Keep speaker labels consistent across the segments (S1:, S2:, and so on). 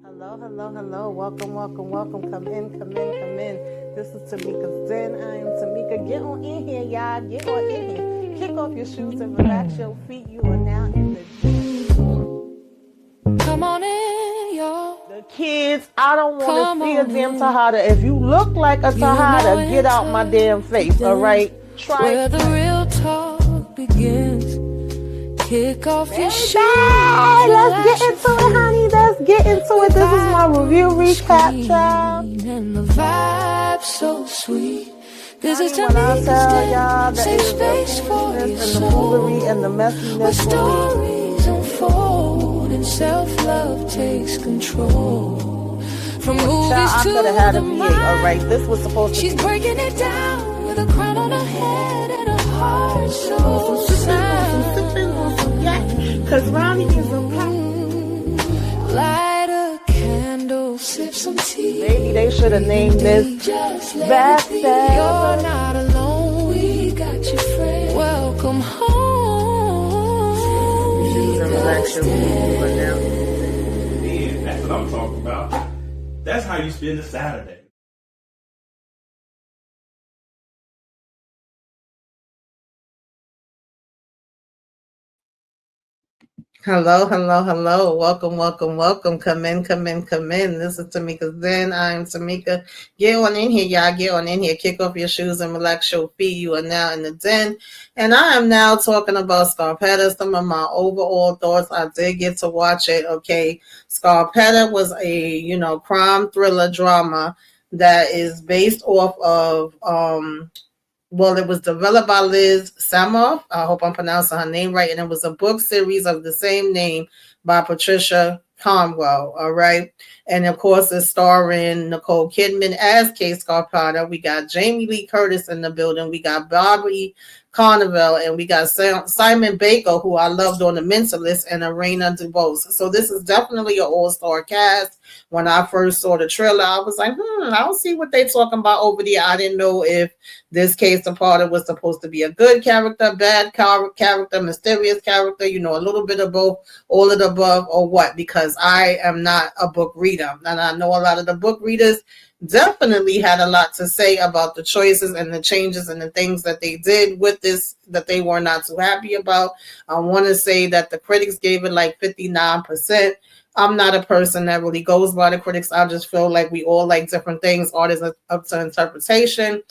S1: Hello, hello, hello. Welcome, welcome, welcome. Come in, come in, come in. This is Tamika's Den. I am Tamika. Get on in here, y'all. Get on in here. Kick off your shoes and relax your feet. You are now in the den.
S2: Come on in, y'all.
S1: The kids, I don't want to see a damn Tahada. If you look like a Tahada, get out my damn face, all right? Try
S2: where the real talk begins. Kick off your shoes.
S1: Let's get into it, honey. Let's get into it. This is my review recap, child.
S2: And the vibe so sweet. This is
S1: When I tell y'all that
S2: safe
S1: it's
S2: space for your
S1: and the
S2: soul.
S1: foolery and the messiness
S2: Where
S1: for me.
S2: stories unfold and self-love takes control. From movies
S1: Child, I
S2: to
S1: could have had a
S2: the
S1: V8, all right? This was supposed to
S2: She's
S1: be.
S2: breaking it down with a crown on her head and a heart so sound.
S1: Because Ronnie is a
S2: Light a candle, sip some tea.
S1: Maybe they should have named this
S2: Just let
S1: Back
S2: it be.
S1: Then.
S2: You're not alone, we got your friend. Welcome home.
S3: Yeah, that's what I'm talking about. That's how you spend a Saturday.
S1: Hello, hello, hello. Welcome, welcome, welcome. Come in, come in, come in. This is Tamika's Den. I am Tamika. Get on in here, y'all. Get on in here. Kick off your shoes and relax your feet. You are now in the den. And I am now talking about Scarpetta. Some of my overall thoughts. I did get to watch it. Okay. Scarpetta was a, crime thriller drama that is based off of it was developed by Liz Samoff. I hope I'm pronouncing her name right. And it was a book series of the same name by Patricia Conwell. All right. And of course, it's starring Nicole Kidman as Kay Scarpetta. We got Jamie Lee Curtis in the building. We got Bobby Carnival, and we got Simon Baker, who I loved on The Mentalist, and Arena DeBose. So this is definitely an all-star cast. When I first saw the trailer, I was like, I'll see what they're talking about over there. I didn't know if this Kay Scarpetta was supposed to be a good character, bad character, mysterious character, a little bit of both, all of the above, or what, because I am not a book reader. And I know a lot of the book readers definitely had a lot to say about the choices and the changes and the things that they did with this that they were not too happy about. I want to say that the critics gave it like 59%. I'm not a person that really goes by the critics. I just feel like we all like different things. Art is up to interpretation.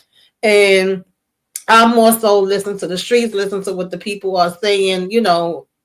S1: And I'm more so listen to the streets, listen to what the people are saying,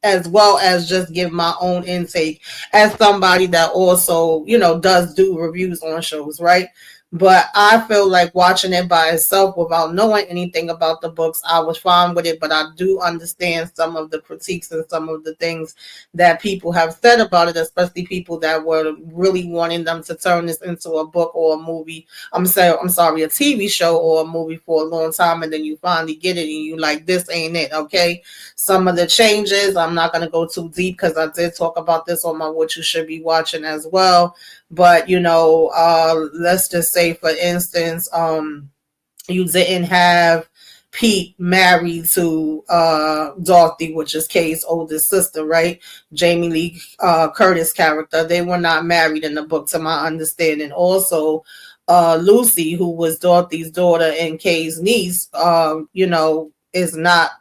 S1: as well as just give my own intake as somebody that also, does do reviews on shows, right? But I feel like watching it by itself without knowing anything about the books, I was fine with it. But I do understand some of the critiques and some of the things that people have said about it, especially people that were really wanting them to turn this into a book or a movie. I'm sorry, a TV show or a movie for a long time, and then you finally get it and you like, this ain't it, okay? Some of the changes, I'm not going to go too deep because I did talk about this on my What You Should Be Watching as well. But, let's just say, for instance, you didn't have Pete married to Dorothy, which is Kay's oldest sister, right? Jamie Lee Curtis character. They were not married in the book, to my understanding. Also, Lucy, who was Dorothy's daughter and Kay's niece, is not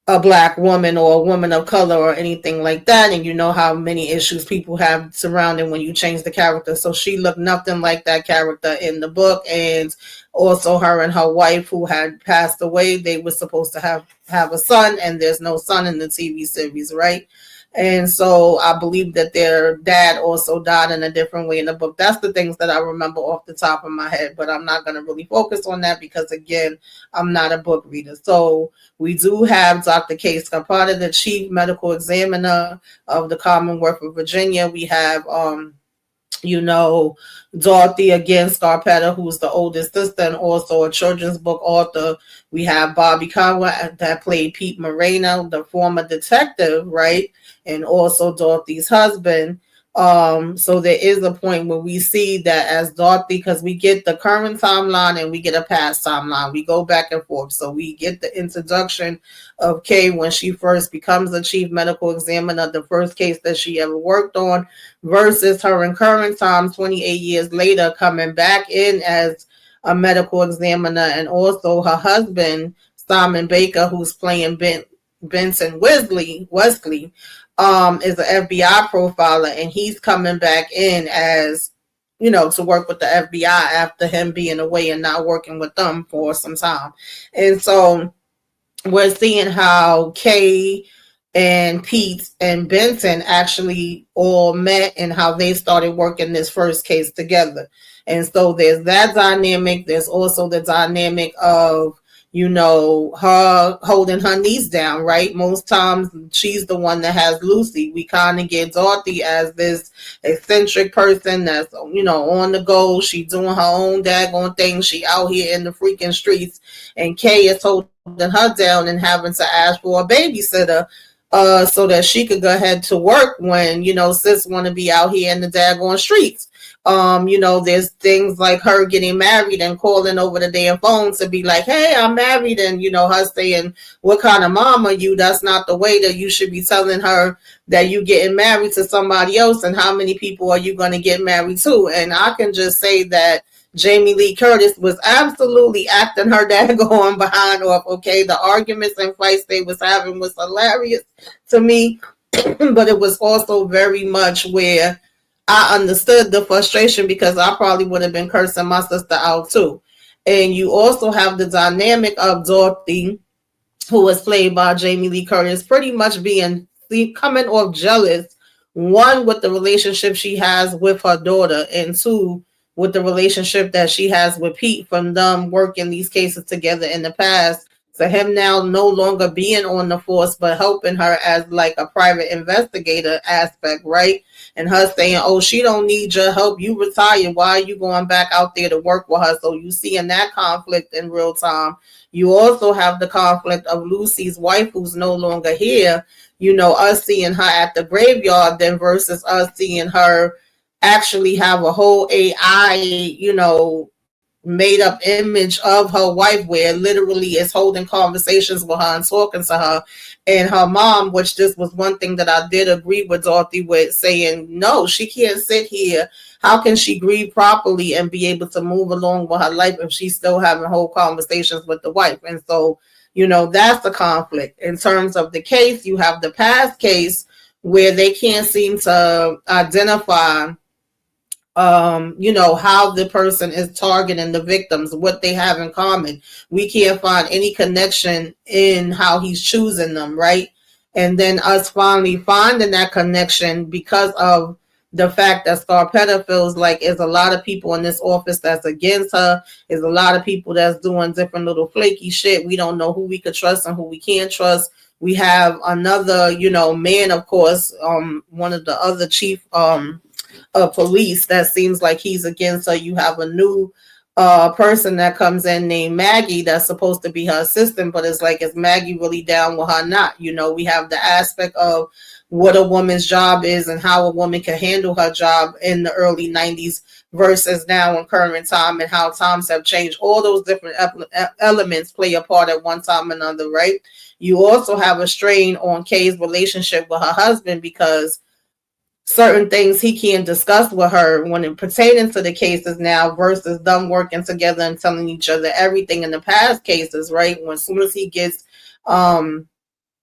S1: a Black woman or a woman of color or anything like that. And you know how many issues people have surrounding when you change the character. So she looked nothing like that character in the book. And also her and her wife, who had passed away, they were supposed to have a son, and there's no son in the TV series, right? And so I believe that their dad also died in a different way in the book. That's the things that I remember off the top of my head, but I'm not going to really focus on that because, again, I'm not a book reader. So we do have Dr. Kay Scarpetta, the chief medical examiner of the Commonwealth of Virginia. We have, Dorothy, again, Scarpetta, who's the oldest sister and also a children's book author. We have Bobby Conwell that played Pete Moreno, the former detective, right? And also Dorothy's husband. So there is a point where we see that as Dorothy, because we get the current timeline and we get a past timeline. We go back and forth. So we get the introduction of Kay when she first becomes a chief medical examiner, the first case that she ever worked on, versus her in current time, 28 years later, coming back in as a medical examiner, and also her husband, Simon Baker, who's playing Benson Wesley, is an FBI profiler, and he's coming back in as, to work with the FBI after him being away and not working with them for some time. And so we're seeing how Kay and Pete and Benson actually all met and how they started working this first case together. And so there's that dynamic. There's also the dynamic of, her holding her niece down, right? Most times she's the one that has Lucy. We kind of get Dorothy as this eccentric person that's, on the go. She doing her own daggone thing. She out here in the freaking streets. And Kay is holding her down and having to ask for a babysitter so that she could go ahead to work when, sis want to be out here in the daggone streets. There's things like her getting married and calling over the damn phone to be like, hey, I'm married. And, her saying, what kind of mom are you? That's not the way that you should be telling her that you getting married to somebody else. And how many people are you going to get married to? And I can just say that Jamie Lee Curtis was absolutely acting her daggone behind off. Okay, the arguments and fights they was having was hilarious to me. But it was also very much where I understood the frustration, because I probably would have been cursing my sister out too. And you also have the dynamic of Dorothy, who was played by Jamie Lee Curtis, pretty much coming off jealous, one, with the relationship she has with her daughter, and two, with the relationship that she has with Pete from them working these cases together in the past. So him now no longer being on the force, but helping her as like a private investigator aspect, right? And her saying, oh, she don't need your help. You retired. Why are you going back out there to work with her? So you see in that conflict in real time. You also have the conflict of Lucy's wife, who's no longer here. Us seeing her at the graveyard then versus us seeing her actually have a whole AI, made up image of her wife where literally is holding conversations with her and talking to her. And her mom, which this was one thing that I did agree with Dorothy with, saying, no, she can't sit here. How can she grieve properly and be able to move along with her life if she's still having whole conversations with the wife? And so, that's the conflict. In terms of the case, you have the past case where they can't seem to identify how the person is targeting the victims, what they have in common. We can't find any connection in how he's choosing them, right? And then us finally finding that connection because of the fact that Scarpetta feels like there's a lot of people in this office that's against her. There's a lot of people that's doing different little flaky shit. We don't know who we could trust and who we can't trust. We have another, man, of course, one of the other chief police that seems like he's against her. You have a new person that comes in named Maggie that's supposed to be her assistant, but it's like, is Maggie really down with her? Not. We have the aspect of what a woman's job is and how a woman can handle her job in the early 90s versus now in current time, and how times have changed. All those different elements play a part at one time or another, right? You also have a strain on Kay's relationship with her husband, because certain things he can't discuss with her when it pertaining to the cases now versus them working together and telling each other everything in the past cases, right? When as soon as he gets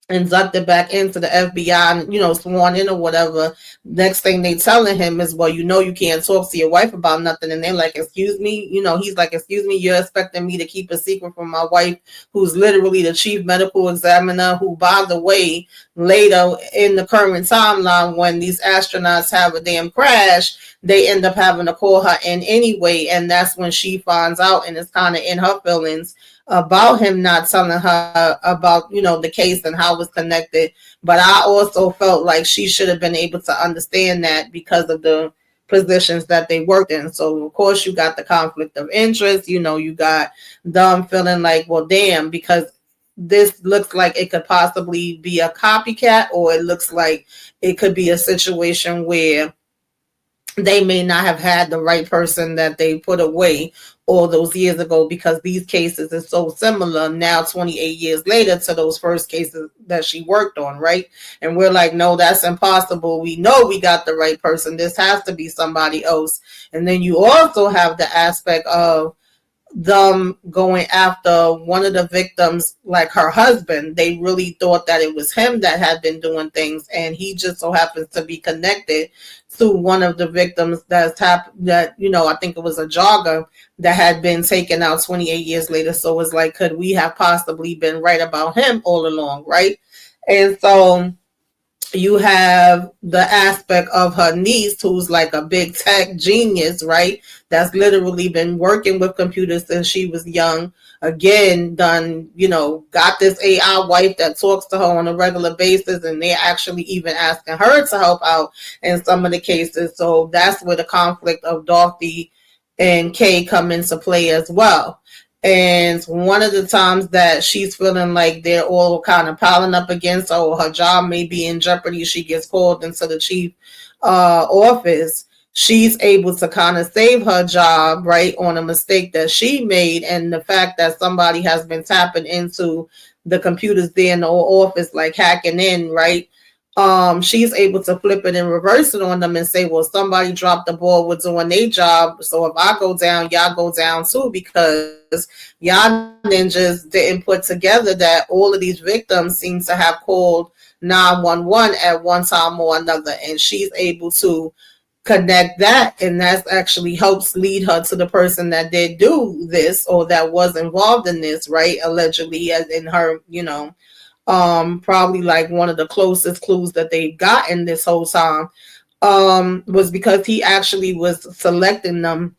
S1: inducted back into the FBI and, sworn in or whatever, next thing they telling him is, well, you can't talk to your wife about nothing. And they're like, excuse me, he's like, excuse me, you're expecting me to keep a secret from my wife, who's literally the chief medical examiner, who, by the way, later in the current timeline, when these astronauts have a damn crash, they end up having to call her in anyway. And that's when she finds out, and it's kind of in her feelings about him not telling her about, the case and how it was connected. But I also felt like she should have been able to understand that because of the positions that they worked in. So of course you got the conflict of interest, you got them feeling like, well, damn, because this looks like it could possibly be a copycat, or it looks like it could be a situation where they may not have had the right person that they put away all those years ago, because these cases are so similar now 28 years later to those first cases that she worked on, right? And we're like, no, that's impossible. We know we got the right person. This has to be somebody else. And then you also have the aspect of them going after one of the victims, like her husband. They really thought that it was him that had been doing things, and he just so happens to be connected to one of the victims that, you know, I think it was a jogger that had been taken out 28 years later. So it's like, could we have possibly been right about him all along, right? And so you have the aspect of her niece, who's like a big tech genius, right? That's literally been working with computers since she was young. Again, done, you know, got this AI wife that talks to her on a regular basis, and they're actually even asking her to help out in some of the cases. So that's where the conflict of Dorothy and Kay come into play as well. And one of the times that she's feeling like they're all kind of piling up against her, or her job may be in jeopardy, she gets called into the chief office. She's able to kind of save her job, right, on a mistake that she made, and the fact that somebody has been tapping into the computers there in the office, like hacking in, right? She's able to flip it and reverse it on them and say, well, somebody dropped the ball with doing their job. So if I go down, y'all go down too, because y'all ninjas didn't put together that all of these victims seem to have called 911 at one time or another. And she's able to connect that, and that actually helps lead her to the person that did do this, or that was involved in this, right? Allegedly, as in her, you know, probably like one of the closest clues that they've gotten this whole time, was because he actually was selecting them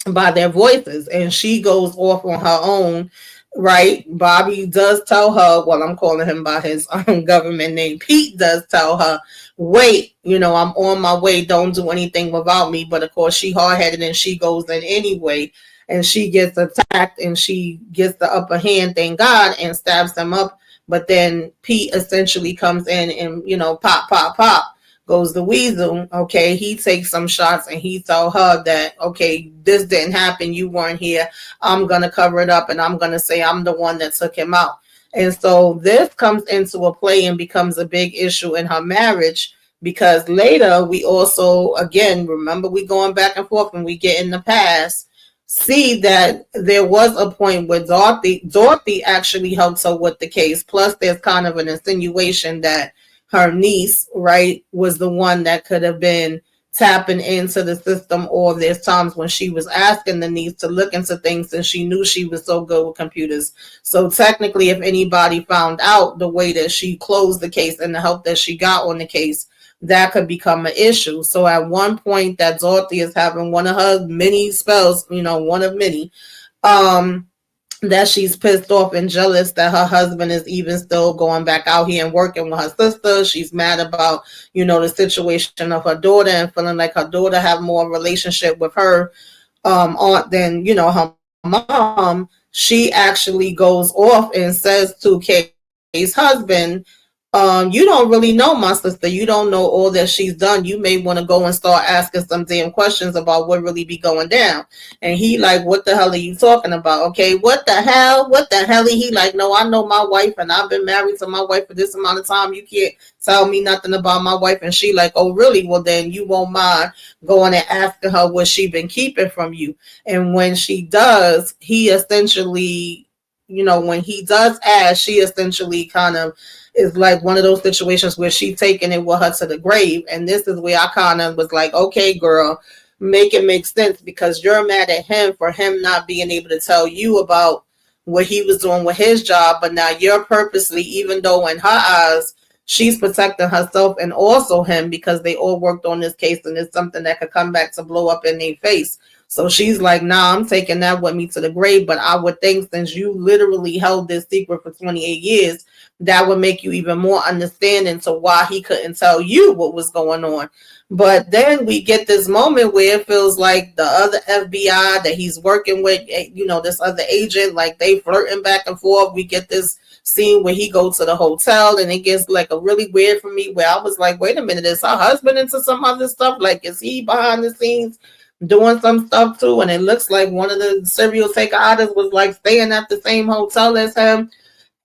S1: by their voices, and she goes off on her own, right? Bobby does tell her, well, I'm calling him by his own government name. Pete does tell her, wait, you know, I'm on my way, don't do anything without me. But of course, she hard-headed and she goes in anyway, and she gets attacked, and she gets the upper hand, thank God, and stabs him up. But then Pete essentially comes in and, you know, pop, pop, pop goes the weasel. Okay, he takes some shots, and he told her that, okay, this didn't happen, you weren't here, I'm gonna cover it up, and I'm gonna say I'm the one that took him out. And so this comes into a play and becomes a big issue in her marriage, because later we also, again, remember, we going back and forth when we get in the past, see that there was a point where Dorothy actually helped her with the case. Plus, there's kind of an insinuation that her niece, right, was the one that could have been tapping into the system, or there's times when she was asking the niece to look into things, and she knew she was so good with computers. So technically, if anybody found out the way that she closed the case and the help that she got on the case, that could become an issue. So at one point that Dorothy is having one of her many spells, you know, one of many, that she's pissed off and jealous that her husband is even still going back out here and working with her sister. She's mad about, you know, the situation of her daughter, and feeling like her daughter have more relationship with her aunt than, you know, her mom. She actually goes off and says to Kay's husband, you don't really know my sister. You don't know all that she's done. You may want to go and start asking some damn questions about what really be going down. And he like, what the hell are you talking about? Okay, what the hell? What the hell? He like, no, I know my wife, and I've been married to my wife for this amount of time. You can't tell me nothing about my wife. And she like, oh, really? Well, then you won't mind going and asking her what she been keeping from you. And when she does, he essentially, you know, when he does ask, she essentially kind of is like one of those situations where she taking it with her to the grave. And this is where I kind of was like, okay, girl, make it make sense, because you're mad at him for him not being able to tell you about what he was doing with his job. But now you're purposely, even though in her eyes, she's protecting herself and also him, because they all worked on this case, and it's something that could come back to blow up in their face. So she's like, nah, I'm taking that with me to the grave. But I would think, since you literally held this secret for 28 years, that would make you even more understanding to why he couldn't tell you what was going on. But then we get this moment where it feels like the other FBI that he's working with, you know, this other agent, like they flirting back and forth. We get this scene where he goes to the hotel, and it gets like a really weird for me where I was like, wait a minute, is her husband into some other stuff? Like, is he behind the scenes doing some stuff too? And it looks like one of the serial taker artists was like staying at the same hotel as him.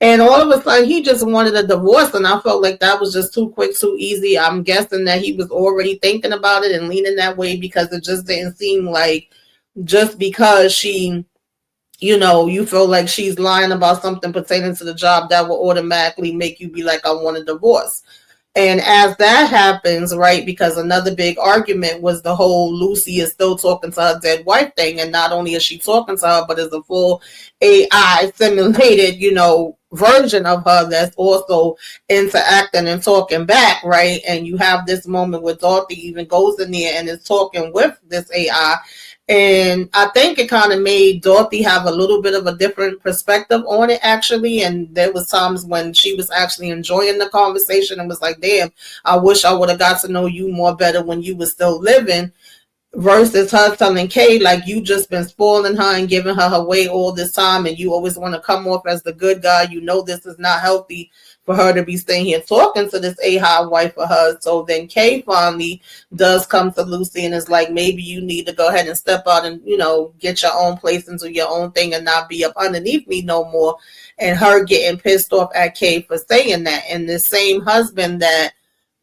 S1: And all of a sudden, he just wanted a divorce, and I felt like that was just too quick, too easy. I'm guessing that he was already thinking about it and leaning that way because it just didn't seem like just because she, you feel like she's lying about something pertaining to the job that will automatically make you be like, I want a divorce. And as that happens, right, because another big argument was the whole Lucy is still talking to her dead wife thing. And not only is she talking to her, but is a full AI simulated, version of her that's also interacting and talking back, right? And you have this moment where Dorothy even goes in there and is talking with this AI. And I think it kind of made Dorothy have a little bit of a different perspective on it, actually. And there was times when she was actually enjoying the conversation and was like, damn, I wish I would have got to know you more better when you were still living. Versus her telling Kay, like, you just been spoiling her and giving her way all this time, and you always want to come off as the good guy. You know this is not healthy for her to be staying here talking to this AI wife of hers. So then Kay finally does come to Lucy and is like, maybe you need to go ahead and step out and, get your own place and do your own thing and not be up underneath me no more. And her getting pissed off at Kay for saying that. And the same husband that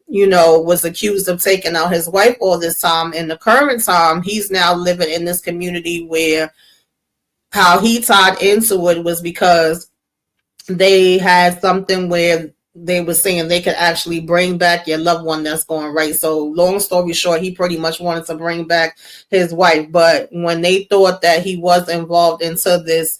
S1: was accused of taking out his wife all this time. In the current time, he's now living in this community where how he tied into it was because they had something where they were saying they could actually bring back your loved one that's gone, right? So long story short, he pretty much wanted to bring back his wife. But when they thought that he was involved into this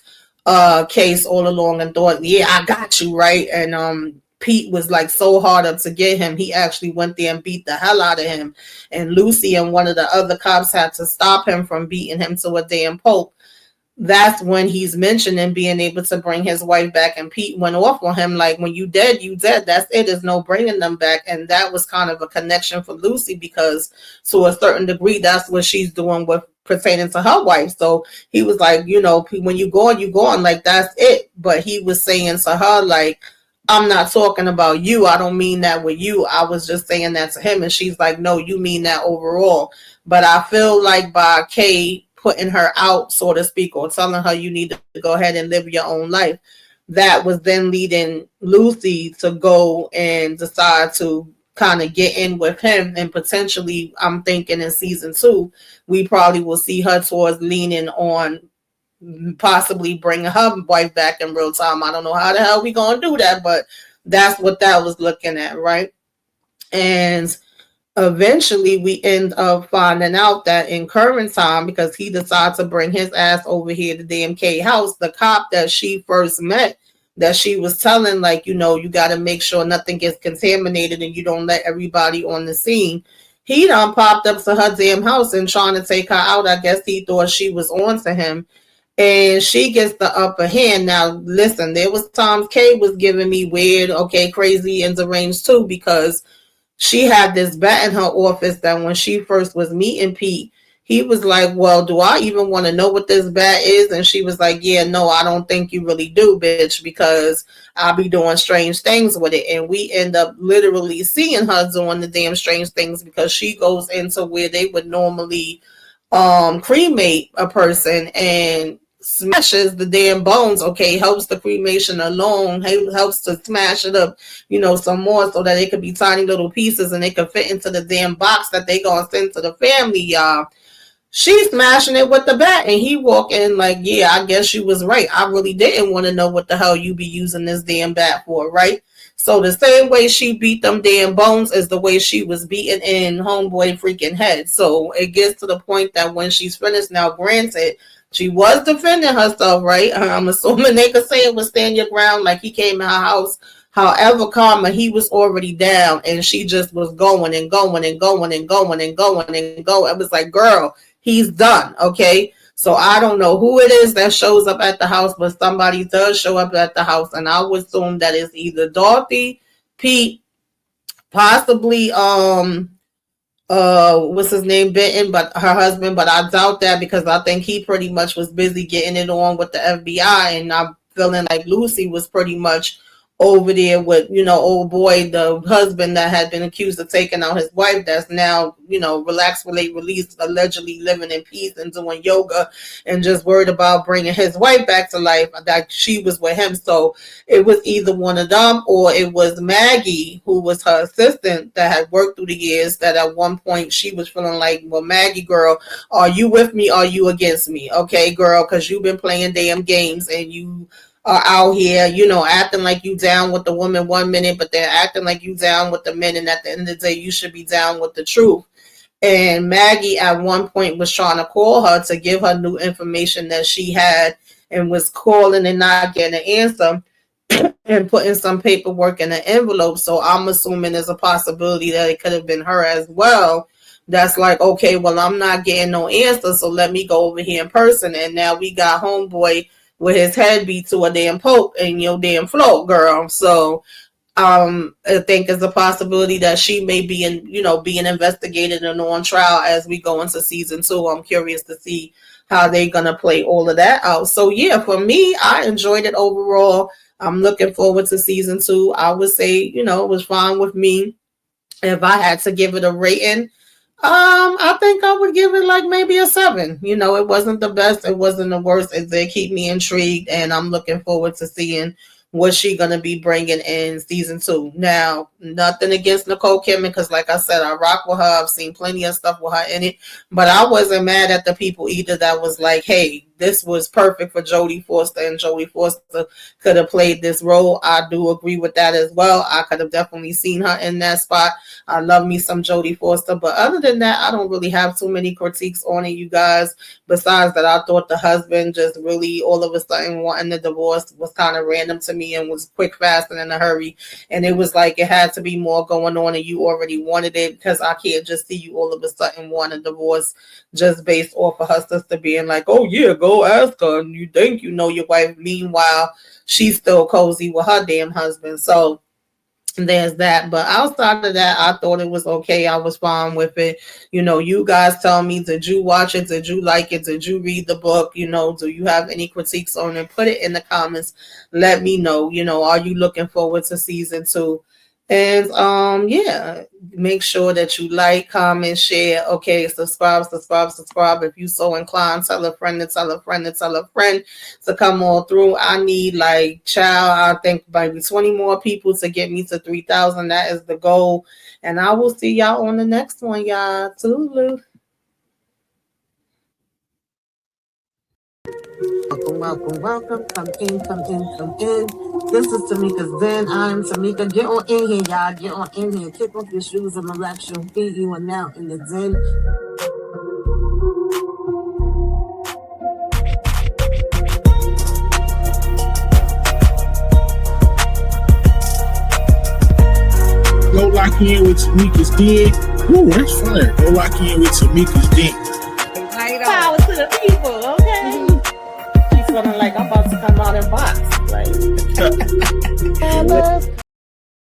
S1: case all along and thought, yeah, I got you, right? And Pete was like so hard up to get him, he actually went there and beat the hell out of him. And Lucy and one of the other cops had to stop him from beating him to a damn pulp. That's when he's mentioning being able to bring his wife back, and Pete went off on him like, when you dead, you dead. That's it. There's no bringing them back. And that was kind of a connection for Lucy because to a certain degree, that's what she's doing with pertaining to her wife. So he was like, when you gone, like, that's it. But he was saying to her, like, I'm not talking about you. I don't mean that with you. I was just saying that to him. And she's like, no, you mean that overall. But I feel like by Kay putting her out, so to speak, or telling her you need to go ahead and live your own life, that was then leading Lucy to go and decide to kind of get in with him. And potentially, I'm thinking in season 2, we probably will see her towards leaning on possibly bringing her wife back in real time. I don't know how the hell we gonna do that, but that's what that was looking at, right? And eventually we end up finding out that in current time, because he decides to bring his ass over here to the DMK house, the cop that she first met, that she was telling, like, you got to make sure nothing gets contaminated and you don't let everybody on the scene, he done popped up to her damn house and trying to take her out. I guess he thought she was on to him. And she gets the upper hand. Now, listen, there was times Kay was giving me weird, crazy and deranged too, because she had this bat in her office that when she first was meeting Pete, he was like, well, do I even want to know what this bat is? And she was like, yeah, no, I don't think you really do, bitch, because I'll be doing strange things with it. And we end up literally seeing her doing the damn strange things because she goes into where they would normally cremate a person and smashes the damn bones, helps the cremation alone, helps to smash it up, some more so that it could be tiny little pieces and they could fit into the damn box that they gonna send to the family, y'all. She's smashing it with the bat, and he walk in like, yeah, I guess you was right. I really didn't want to know what the hell you be using this damn bat for, right? So the same way she beat them damn bones is the way she was beating in homeboy freaking head. So it gets to the point that when she's finished, now granted, she was defending herself, right? I'm assuming they could say it was stand your ground, like he came in her house. However, karma, he was already down, and she just was going and going and going and going and going and going. It was like, girl, he's done, okay? So I don't know who it is that shows up at the house, but somebody does show up at the house, and I would assume that it's either Dorothy, Pete, possibly what's his name, Benton, but her husband, but I doubt that because I think he pretty much was busy getting it on with the FBI, and I'm feeling like Lucy was pretty much over there with, old boy, the husband that had been accused of taking out his wife, that's now, relaxed, relate, released, allegedly living in peace and doing yoga and just worried about bringing his wife back to life, that she was with him. So it was either one of them or it was Maggie, who was her assistant that had worked through the years, that at one point she was feeling like, well, Maggie, girl, are you with me? Are you against me? Okay, girl, because you've been playing damn games and you are out here, acting like you down with the woman 1 minute, but they're acting like you down with the men. And at the end of the day, you should be down with the truth. And Maggie at one point was trying to call her to give her new information that she had, and was calling and not getting an answer and putting some paperwork in an envelope. So I'm assuming there's a possibility that it could have been her as well. That's like, okay, well, I'm not getting no answer, so let me go over here in person. And now we got homeboy with his head beat to a damn poke in your damn float, girl. So I think there's a possibility that she may be being investigated and on trial as we go into season 2. I'm curious to see how they're gonna play all of that out. So yeah, for me, I enjoyed it overall. I'm looking forward to season 2. I would say, it was fine with me. If I had to give it a rating, I think I would give it like maybe a 7. It wasn't the best, it wasn't the worst. It did keep me intrigued, and I'm looking forward to seeing what she gonna be bringing in season 2. Now, nothing against Nicole Kidman, because like I said, I rock with her. I've seen plenty of stuff with her in it, but I wasn't mad at the people either that was like, hey, this was perfect for Jodie Foster, and Jodie Foster could have played this role. I do agree with that as well. I could have definitely seen her in that spot. I love me some Jodie Foster, but other than that, I don't really have too many critiques on it, you guys. Besides that, I thought the husband just really all of a sudden wanting the divorce was kind of random to me and was quick, fast, and in a hurry. And it was like it had to be more going on, and you already wanted it, because I can't just see you all of a sudden want a divorce just based off of her sister being like, oh yeah, go ask her, and you think you know your wife. Meanwhile, she's still cozy with her damn husband. So there's that. But outside of that, I thought it was okay. I was fine with it. You guys tell me, did you watch it? Did you like it? Did you read the book? Do you have any critiques on it? Put it in the comments. Let me know. Are you looking forward to season 2? And yeah, make sure that you like, comment, share. Okay, subscribe. If you so inclined, tell a friend to tell a friend to tell a friend to come all through. I need I think maybe 20 more people to get me to 3,000. That is the goal. And I will see y'all on the next one, y'all. Toodaloo. Welcome. Come in. This is Tamika's Den. I'm Tamika. Get on in here, y'all. Get on in here. Kick off your shoes and relax your feet. You are now in the Den.
S4: Go lock in with Tamika's Den. Ooh, that's fire. Go lock in with Tamika's Den.
S1: Power to the people, okay? She's feeling like I'm about to come out and box. Like